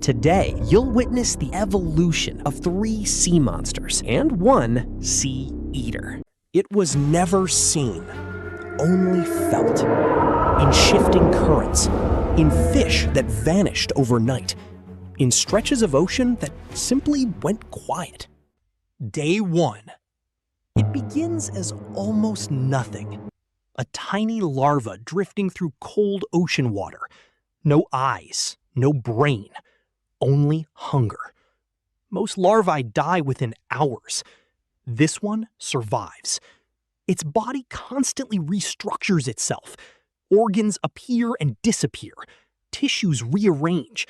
Today, you'll witness the evolution of 3 sea monsters and 1 sea eater. It was never seen, only felt. In shifting currents, in fish that vanished overnight, in stretches of ocean that simply went quiet. Day 1. It begins as almost nothing. A tiny larva drifting through cold ocean water. No eyes, no brain, only hunger. Most larvae die within hours. This one survives. Its body constantly restructures itself. Organs appear and disappear. Tissues rearrange.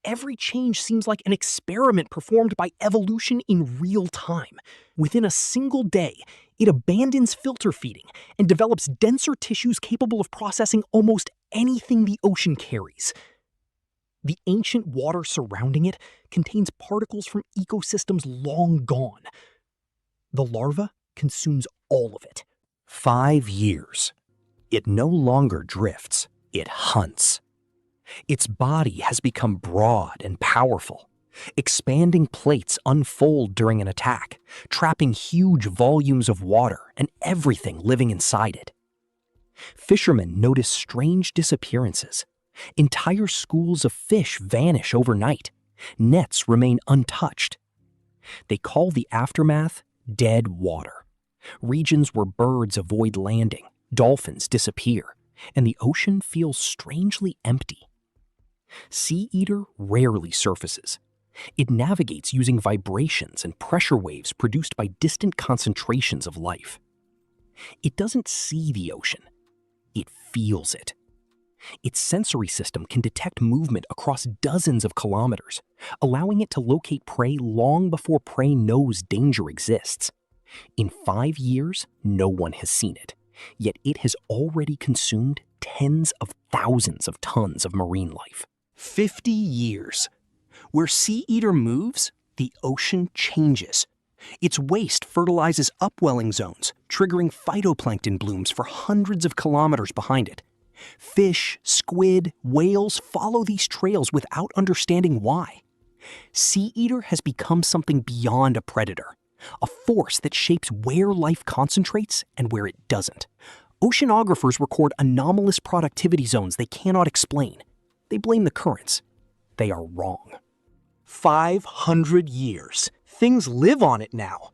Every change seems like an experiment performed by evolution in real time. Within a single day, it abandons filter feeding and develops denser tissues capable of processing almost anything the ocean carries. The ancient water surrounding it contains particles from ecosystems long gone. The larva consumes all of it. 5 years. It no longer drifts, it hunts. Its body has become broad and powerful. Expanding plates unfold during an attack, trapping huge volumes of water and everything living inside it. Fishermen notice strange disappearances. Entire schools of fish vanish overnight. Nets remain untouched. They call the aftermath dead water. Regions where birds avoid landing, dolphins disappear, and the ocean feels strangely empty. Sea eater rarely surfaces. It navigates using vibrations and pressure waves produced by distant concentrations of life. It doesn't see the ocean. It feels it. Its sensory system can detect movement across dozens of kilometers, allowing it to locate prey long before prey knows danger exists. In 5 years, no one has seen it, yet it has already consumed tens of thousands of tons of marine life. 50 years. Where sea eater moves, the ocean changes. Its waste fertilizes upwelling zones, triggering phytoplankton blooms for hundreds of kilometers behind it. Fish, squid, whales follow these trails without understanding why. Sea eater has become something beyond a predator, a force that shapes where life concentrates and where it doesn't. Oceanographers record anomalous productivity zones they cannot explain. They blame the currents. They are wrong. 500 years. Things live on it now.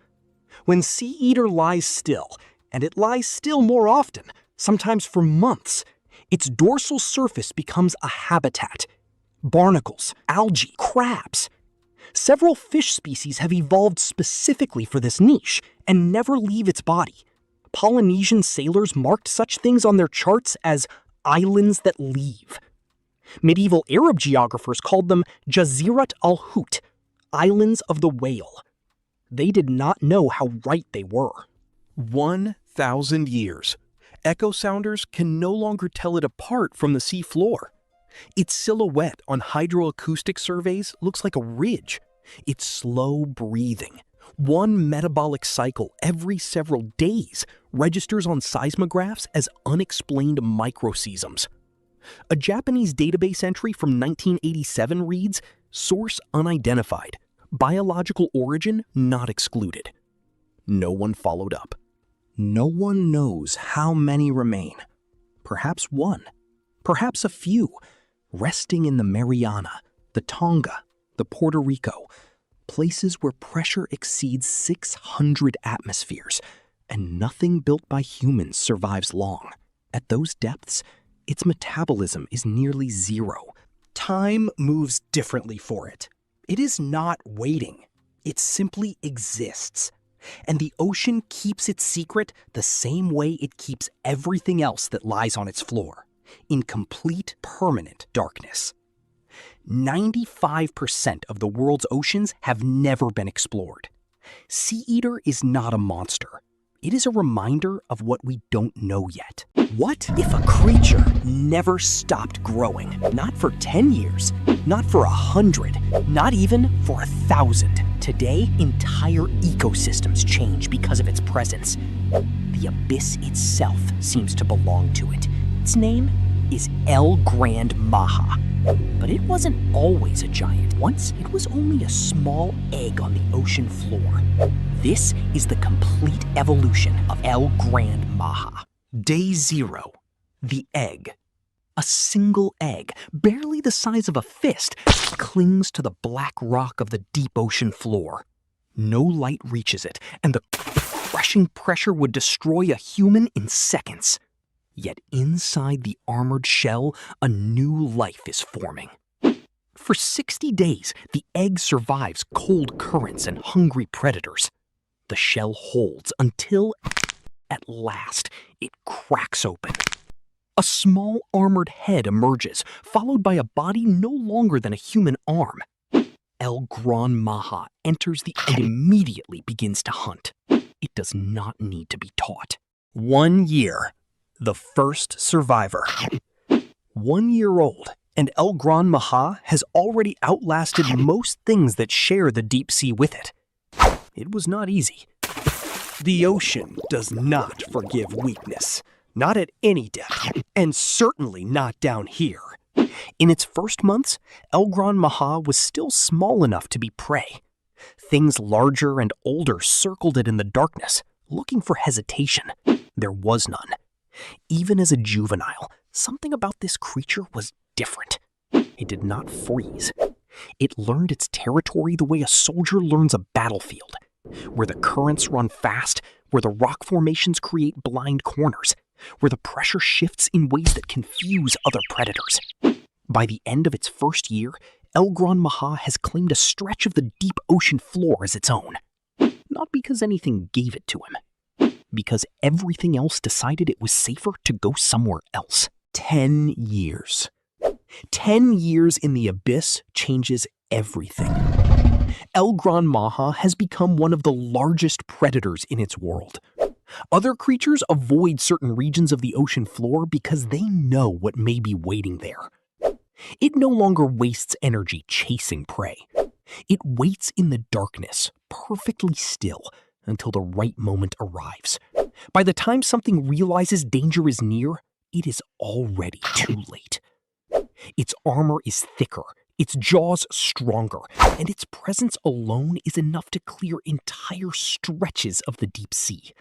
When sea eater lies still, and it lies still more often, sometimes for months, its dorsal surface becomes a habitat. Barnacles, algae, crabs. Several fish species have evolved specifically for this niche and never leave its body. Polynesian sailors marked such things on their charts as islands that leave. Medieval Arab geographers called them Jazirat al-Hut, islands of the whale. They did not know how right they were. 1,000 years. Echo sounders can no longer tell it apart from the sea floor. Its silhouette on hydroacoustic surveys looks like a ridge. It's slow breathing. One metabolic cycle every several days registers on seismographs as unexplained microseisms. A Japanese database entry from 1987 reads, "Source unidentified. Biological origin not excluded." No one followed up. No one knows how many remain. Perhaps one. Perhaps a few. Resting in the Mariana, the Tonga, the Puerto Rico. Places where pressure exceeds 600 atmospheres, and nothing built by humans survives long. At those depths, its metabolism is nearly zero. Time moves differently for it. It is not waiting. It simply exists. And the ocean keeps its secret the same way it keeps everything else that lies on its floor, in complete, permanent darkness. 95% of the world's oceans have never been explored. Sea eater is not a monster. It is a reminder of what we don't know yet. What if a creature never stopped growing? Not for 10 years, not for 100, not even for 1,000. Today, entire ecosystems change because of its presence. The abyss itself seems to belong to it. Its name is Gran Maha. But it wasn't always a giant. Once it was only a small egg on the ocean floor. This is the complete evolution of Gran Maha. Day 0. The egg. A single egg, barely the size of a fist, clings to the black rock of the deep ocean floor. No light reaches it, and the crushing pressure would destroy a human in seconds. Yet inside the armored shell, a new life is forming. For 60 days, the egg survives cold currents and hungry predators. The shell holds until, at last, it cracks open. A small armored head emerges, followed by a body no longer than a human arm. Gran Maha enters the and immediately begins to hunt. It does not need to be taught. 1 year. The first survivor. 1 year old, and Gran Maha has already outlasted most things that share the deep sea with it. It was not easy. The ocean does not forgive weakness, not at any depth, and certainly not down here. In its first months, Gran Maha was still small enough to be prey. Things larger and older circled it in the darkness, looking for hesitation. There was none. Even as a juvenile, something about this creature was different. It did not freeze. It learned its territory the way a soldier learns a battlefield, where the currents run fast, where the rock formations create blind corners, where the pressure shifts in ways that confuse other predators. By the end of its first year, Gran Maha has claimed a stretch of the deep ocean floor as its own. Not because anything gave it to him, because everything else decided it was safer to go somewhere else. 10 years. 10 years in the abyss changes everything. Gran Maha has become one of the largest predators in its world. Other creatures avoid certain regions of the ocean floor because they know what may be waiting there. It no longer wastes energy chasing prey. It waits in the darkness, perfectly still, until the right moment arrives. By the time something realizes danger is near, it is already too late. Its armor is thicker, its jaws stronger, and its presence alone is enough to clear entire stretches of the deep sea.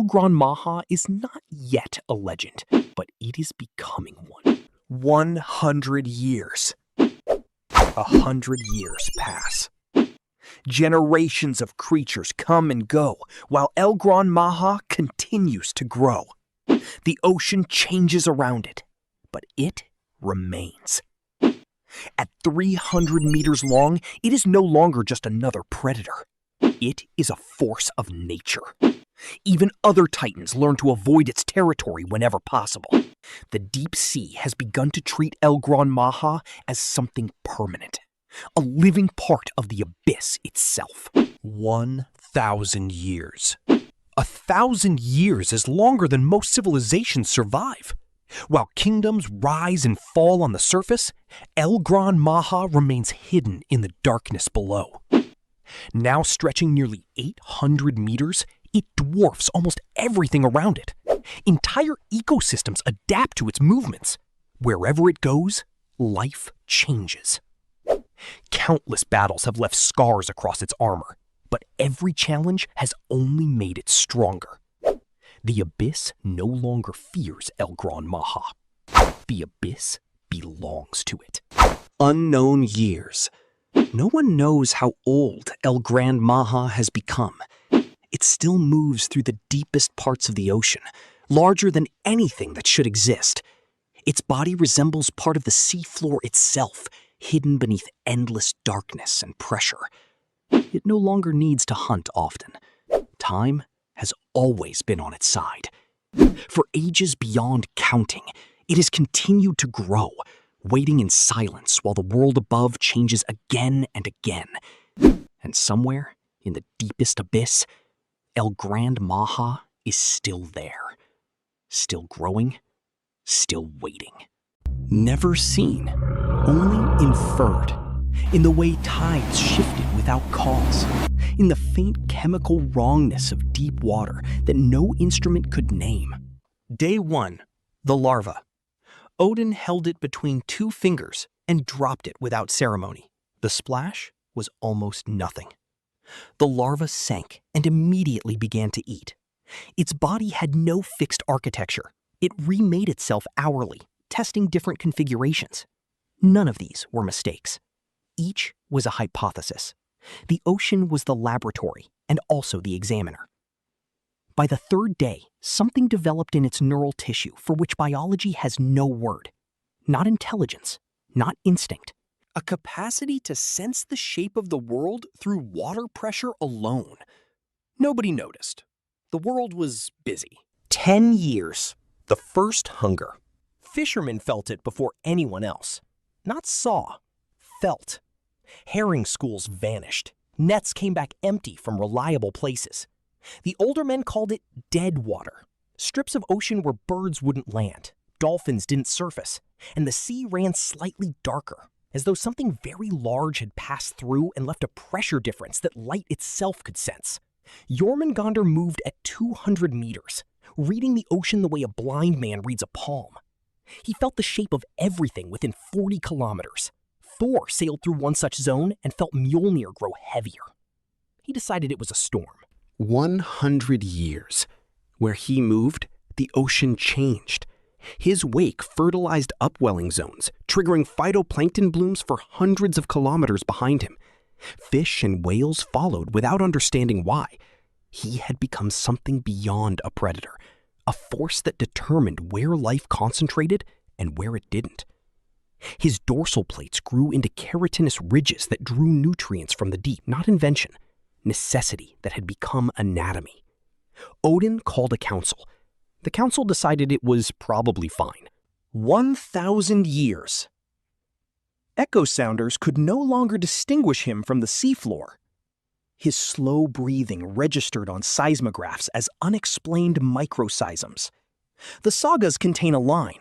Gran Maha is not yet a legend, but it is becoming one. 100 years. 100 years pass. Generations of creatures come and go, while Gran Maha continues to grow. The ocean changes around it, but it remains. At 300 meters long, it is no longer just another predator. It is a force of nature. Even other titans learn to avoid its territory whenever possible. The deep sea has begun to treat Gran Maha as something permanent, a living part of the abyss itself. 1,000 years. 1,000 years is longer than most civilizations survive. While kingdoms rise and fall on the surface, Gran Maha remains hidden in the darkness below. Now stretching nearly 800 meters, it dwarfs almost everything around it. Entire ecosystems adapt to its movements. Wherever it goes, life changes. Countless battles have left scars across its armor, but every challenge has only made it stronger. The abyss no longer fears Gran Maha. The abyss belongs to it. Unknown years. No one knows how old Gran Maha has become. It still moves through the deepest parts of the ocean, larger than anything that should exist. Its body resembles part of the seafloor itself, hidden beneath endless darkness and pressure. It no longer needs to hunt often. Time has always been on its side. For ages beyond counting, it has continued to grow, waiting in silence while the world above changes again and again. And somewhere, in the deepest abyss, Gran Maha is still there. Still growing, still waiting. Never seen, only inferred. In the way tides shifted without cause. In the faint chemical wrongness of deep water that no instrument could name. Day 1. The larva. Odin held it between 2 fingers and dropped it without ceremony. The splash was almost nothing. The larva sank and immediately began to eat. Its body had no fixed architecture. It remade itself hourly, testing different configurations. None of these were mistakes. Each was a hypothesis. The ocean was the laboratory and also the examiner. By the third day, something developed in its neural tissue for which biology has no word. Not intelligence, not instinct. A capacity to sense the shape of the world through water pressure alone. Nobody noticed. The world was busy. 10 years. The first hunger. Fishermen felt it before anyone else. Not saw, felt. Herring schools vanished. Nets came back empty from reliable places. The older men called it dead water. Strips of ocean where birds wouldn't land, dolphins didn't surface, and the sea ran slightly darker, as though something very large had passed through and left a pressure difference that light itself could sense. Jörmungandr moved at 200 meters, reading the ocean the way a blind man reads a palm. He felt the shape of everything within 40 kilometers. Thor sailed through one such zone and felt Mjolnir grow heavier. He decided it was a storm. 100 years. Where he moved, the ocean changed. His wake fertilized upwelling zones, triggering phytoplankton blooms for hundreds of kilometers behind him. Fish and whales followed without understanding why. He had become something beyond a predator, a force that determined where life concentrated and where it didn't. His dorsal plates grew into keratinous ridges that drew nutrients from the deep, not invention, necessity that had become anatomy. Odin called a council. The council decided it was probably fine. 1,000 years. Echo sounders could no longer distinguish him from the seafloor. His slow breathing registered on seismographs as unexplained microseisms. The sagas contain a line.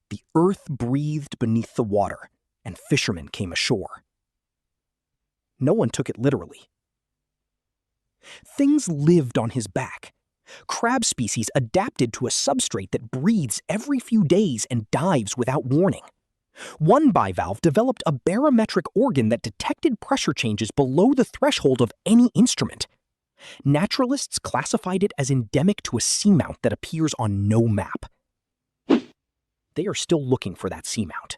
The earth breathed beneath the water, and fishermen came ashore. No one took it literally. Things lived on his back. Crab species adapted to a substrate that breathes every few days and dives without warning. One bivalve developed a barometric organ that detected pressure changes below the threshold of any instrument. Naturalists classified it as endemic to a seamount that appears on no map. They are still looking for that seamount.